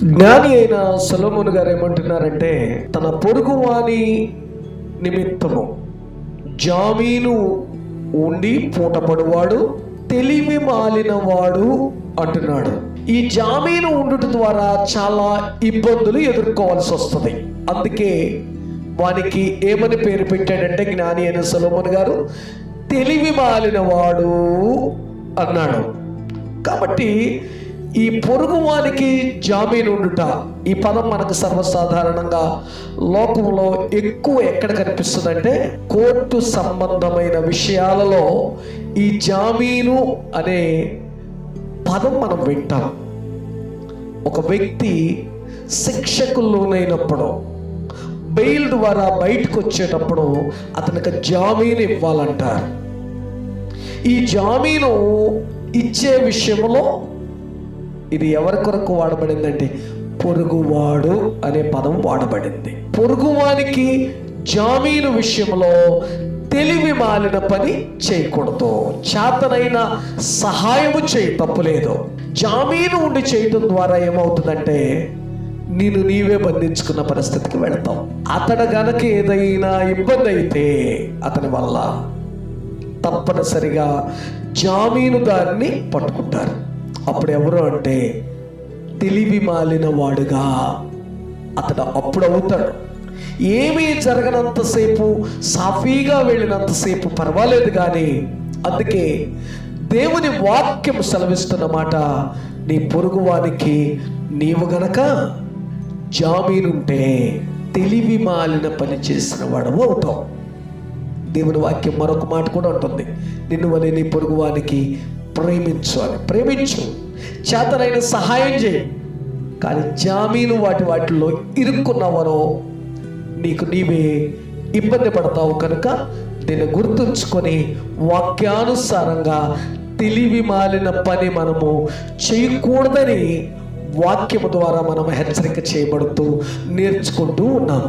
జ్ఞాని అయిన సొలొమోను గారు ఏమంటున్నారంటే, తన పొరుగువాని నిమిత్తము జామీను ఉండి పూటపడువాడు తెలివి మాలిన వాడు అంటున్నాడు. ఈ జామీను ఉండుట ద్వారా చాలా ఇబ్బందులు ఎదుర్కోవాల్సి వస్తుంది. అందుకే వానికి ఏమని పేరు పెట్టాడంటే, జ్ఞాని అయిన సొలొమోను గారు తెలివి మాలిన వాడు అన్నాడు. కాబట్టి ఈ పొరుగువానికి జామీను ఉండుట, ఈ పదం మనకు సర్వసాధారణంగా లోకంలో ఎక్కువ ఎక్కడ కనిపిస్తుందంటే, కోర్టు సంబంధమైన విషయాలలో ఈ జామీను అనే పదం మనం వింటాం. ఒక వ్యక్తి శిక్షకు లోనైనప్పుడు, బెయిల్ ద్వారా బయటకు వచ్చేటప్పుడు అతనికి జామీను ఇవ్వాలంటారు. ఈ జామీను ఇచ్చే విషయంలో ఇది ఎవరి కొరకు వాడబడిందంటే, పొరుగువాడు అనే పదం వాడబడింది. పొరుగువానికి జామీను విషయంలో తెలివి మాలిన పని చేయకూడదు. చేతనైన సహాయము చేయి, తప్పులేదు. జామీను ఉండి చేయటం ద్వారా ఏమవుతుందంటే, నీవే బంధించుకున్న పరిస్థితికి వెళతాం. అతడు గనక ఏదైనా ఇబ్బంది అయితే అతని వల్ల తప్పనిసరిగా జామీనుదారిని పట్టుకుంటారు. అప్పుడు ఎవరు అంటే, తెలివి మాలిన వాడుగా అతడు అప్పుడు అవుతాడు. ఏమీ జరగనంతసేపు, సాఫీగా వెళ్ళినంతసేపు పర్వాలేదు. కానీ అందుకే దేవుని వాక్యం సెలవిస్తున్నమాట, నీ పొరుగువానికి నీవు గనక జామీనుంటే తెలివి మాలిన పని చేసిన వాడవు అవుతావు. దేవుని వాక్యం మరొక మాట కూడా ఉంటుంది, నిన్ను వలె నీ పొరుగువానికి ప్రేమించు అని. ప్రేమించు, చేతనైన సహాయం చేయి. కానీ జామీను వాటిలో ఇరుక్కున్నావనో నీకు నీవే ఇబ్బంది పడతావు. కనుక దీన్ని గుర్తుంచుకొని వాక్యానుసారంగా తెలివి మాలిన పని మనము చేయకూడదని వాక్యము ద్వారా మనం హెచ్చరిక చేయబడుతూ నేర్చుకుంటూ ఉన్నాం.